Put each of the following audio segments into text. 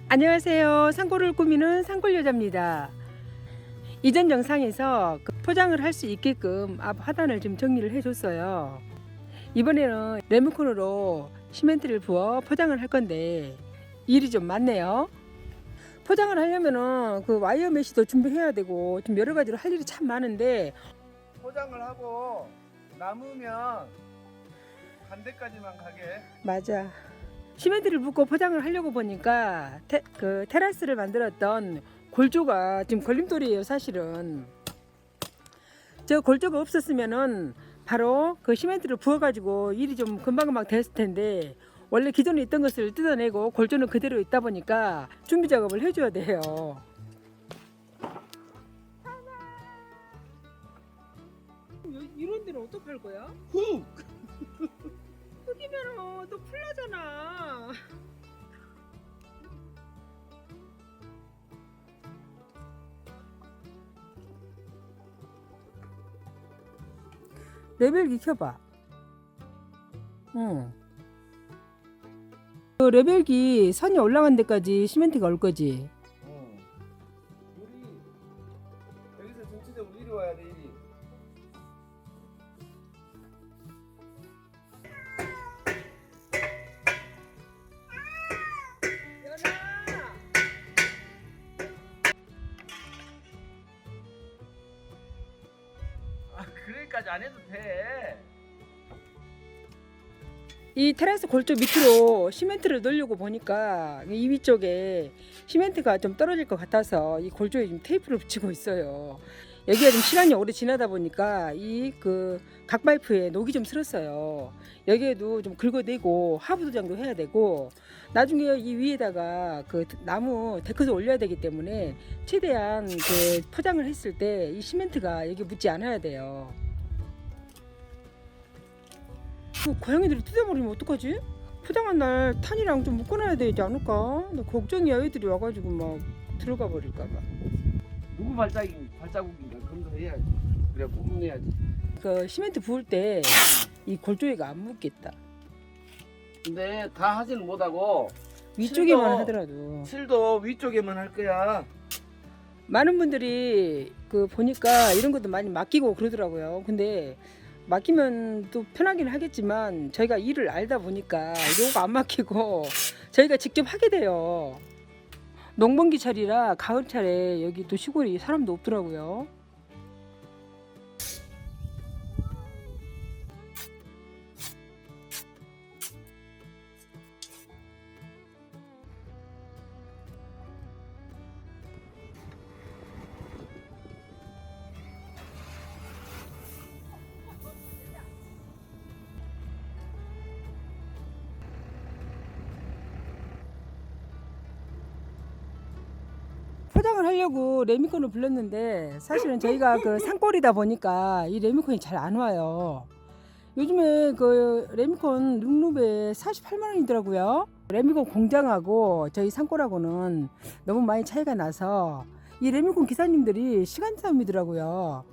안녕하세요. 산골을 꾸미는 산골여자입니다. 이전 영상에서 포장을 할 수 있게끔 앞 하단을 좀 정리를 해줬어요. 이번에는 레몬콘으로 시멘트를 부어 포장을 할 건데 일이 좀 많네요. 포장을 하려면은 그 와이어 메쉬도 준비해야 되고 좀 여러 가지로 할 일이 참 많은데 포장을 하고 남으면 반대까지만 가게. 맞아. 시멘트를 붓고 포장을 하려고 보니까 테라스를 만들었던 골조가 지금 걸림돌이에요. 사실은 저 골조가 없었으면은 바로 그 시멘트를 부어가지고 일이 좀 금방금방 됐을 텐데 원래 기존에 있던 것을 뜯어내고 골조는 그대로 있다 보니까 준비 작업을 해줘야 돼요. 이런 데는 어떡할 거야? 훅! 흙이면 또 풀나잖아. 레벨기 켜봐. 응. 그 레벨기 선이 올라간 데까지 시멘트가 올 거지. 우리 여기서 전체적으로 이리 와야 돼. 이리. 아, 그러기까지 안 해도 돼. 이 테라스 골조 밑으로 시멘트를 넣으려고 보니까 이 위쪽에 시멘트가 좀 떨어질 것 같아서 이 골조에 지금 테이프를 붙이고 있어요. 여기가 좀 시간이 오래 지나다 보니까 이 그 각파이프에 녹이 좀 슬었어요. 여기에도 좀 긁어내고 하부 도장도 해야 되고 나중에 이 위에다가 그 나무 데크도 올려야 되기 때문에 최대한 그 포장을 했을 때 이 시멘트가 여기 묻지 않아야 돼요. 그 고양이들이 뜯어버리면 어떡하지? 포장한 날 탄이랑 좀 묶어놔야 되지 않을까? 나 걱정이야. 애들이 와가지고 막 들어가 버릴까봐. 누구 발자국인가 검사해야지. 그래 구분해야지. 그 시멘트 부을 때 이 골조이가 안 묻겠다. 근데 다 하지는 못하고 위쪽에만 칠도- 하더라도 실도 위쪽에만 할 거야. 많은 분들이 그 보니까 이런 것도 많이 맡기고 그러더라고요. 근데 맡기면 또 편하긴 하겠지만 저희가 일을 알다 보니까 이런 거 안 맡기고 저희가 직접 하게 돼요. 농번기철이라 가을철에 여기 또 시골이 사람도 없더라고요. 포장을 하려고 레미콘을 불렀는데 사실은 저희가 그 산골이다 보니까 이 레미콘이 잘 안 와요. 요즘에 그 레미콘 룩룹에 48만 원이더라고요. 레미콘 공장하고 저희 산골하고는 너무 많이 차이가 나서 이 레미콘 기사님들이 시간 싸움이더라고요.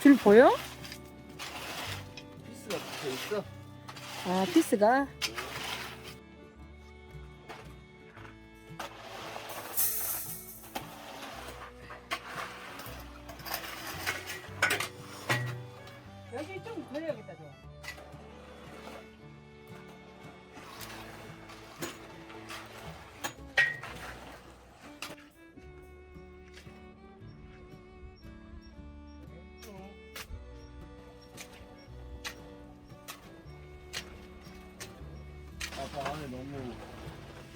줄 보여? 피스가 붙어 있어. 아, 피스가. 여기 좀 걸려야겠다, 저.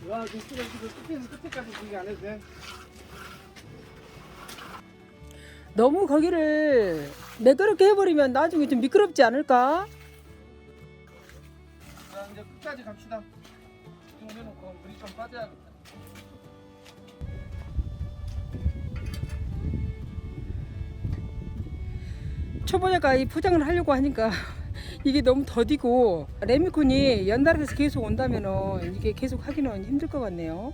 야, 미끼를 끝에서 끝에까지 그게 안 해도 돼. 너무 거기를 매끄럽게 해버리면 나중에 좀 미끄럽지 않을까? 자, 이제 끝까지 갑시다. 좀 해놓고 물이 좀 빠져야겠다. 초보자가 이 포장을 하려고 하니까 이게 너무 더디고 레미콘이 연달아서 계속 온다면은 이게 계속 하기는 힘들 것 같네요.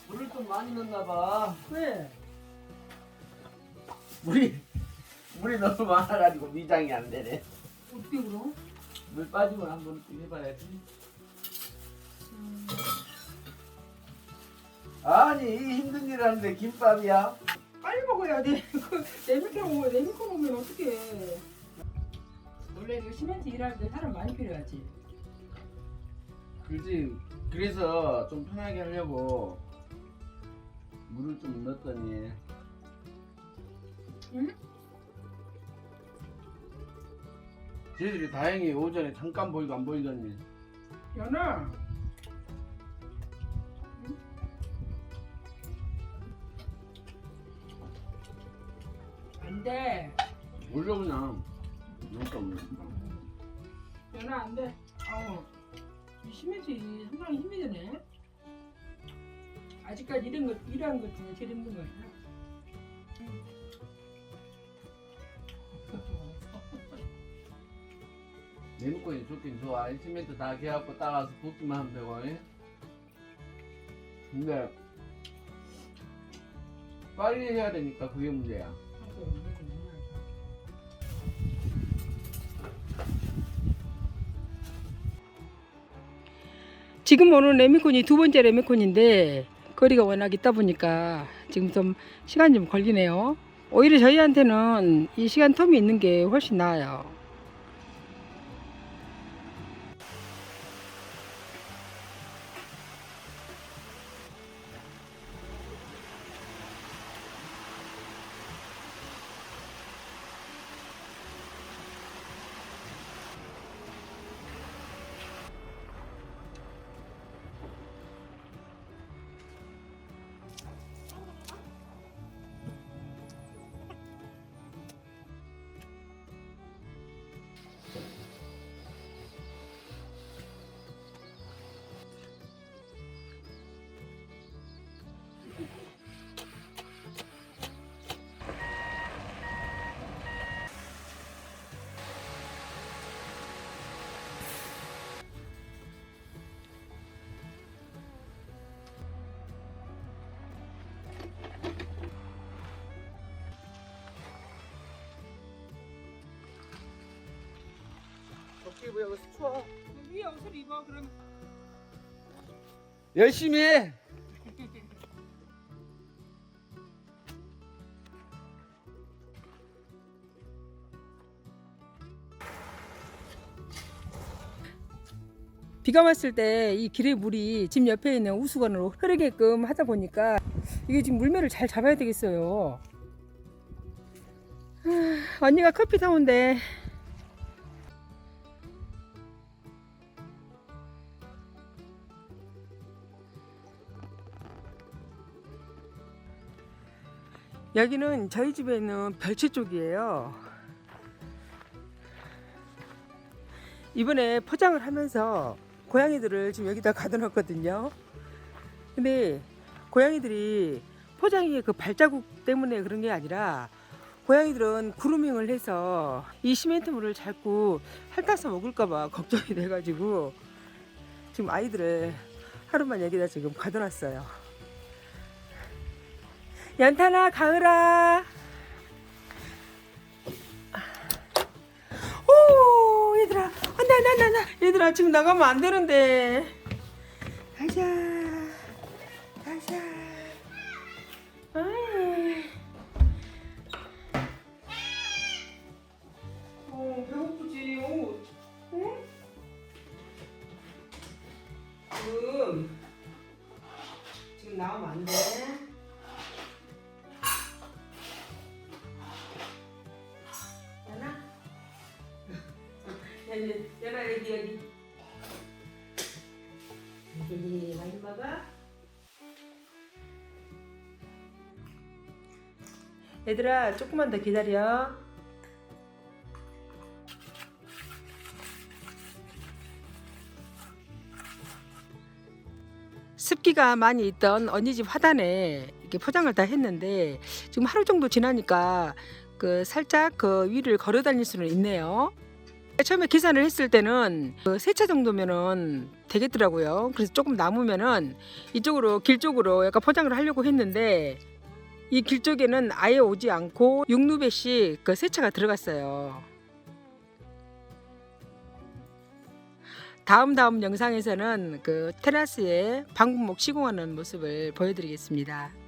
물을 좀 많이 넣나 봐. 왜? 물이 너무 많아가지고 미장이 안 되네. 어떻게 그럼? 물 빠지면 한번 해봐야지. 아니 이 힘든 일 하는데 김밥이야? 빨리 먹어야 돼. 레미콘 오면 어떡해. 원래 이거 시멘트 일할 때 사람 많이 필요하지. 그지. 그래서 좀 편하게 하려고 물을 좀 넣었더니. 응? 쟤들이 다행히 오전에 잠깐 보이고 안 보이더니. 연아. 안 돼. 올려 그냥. 너무 올려. 연아 안 돼. 이 시멘트 상당히 힘이 드네. 아직까지 일한 것 중에 제일 힘든 것 같아. 레미콘이 좋긴 좋아. 시멘트 다 개갖고 따라서 붓기만 하면 되고. 근데 빨리 해야 되니까 그게 문제야. 지금 오는 레미콘이 두 번째 레미콘인데 거리가 워낙 있다 보니까 지금 좀 시간이 좀 걸리네요. 오히려 저희한테는 이 시간 텀이 있는 게 훨씬 나아요. 덥게 입어. 여기서 추워. 위에 옷을 입어 그럼. 열심히 해. 비가 왔을 때 이 길의 물이 집 옆에 있는 우수건으로 흐르게끔 하다 보니까 이게 지금 물매를 잘 잡아야 되겠어요. 언니가 커피 사온대. 여기는 저희 집에 있는 별채 쪽이에요. 이번에 포장을 하면서 고양이들을 지금 여기다 가둬놨거든요. 근데 고양이들이 포장이 그 발자국 때문에 그런 게 아니라 고양이들은 그루밍을 해서 이 시멘트물을 자꾸 핥아서 먹을까봐 걱정이 돼가지고 지금 아이들을 하루만 여기다 지금 가둬놨어요. 연탄아, 가을아. 오, 얘들아, 나. 얘들아, 지금 나가면 안 되는데. 가자. 아이. 배고프지. 응? 지금 나오면 안 돼. 얘가 여기. 여기 많이 먹어? 얘들아 조금만 더 기다려. 습기가 많이 있던 언니 집 화단에 이렇게 포장을 다 했는데 지금 하루 정도 지나니까 그 살짝 그 위를 걸어 다닐 수는 있네요. 처음에 계산을 했을 때는 그 3차 정도면은 되겠더라고요. 그래서 조금 남으면은 이쪽으로 길 쪽으로 약간 포장을 하려고 했는데 이 길 쪽에는 아예 오지 않고 6루베씩 그 세차가 들어갔어요. 다음 영상에서는 그 테라스에 방부목 시공하는 모습을 보여드리겠습니다.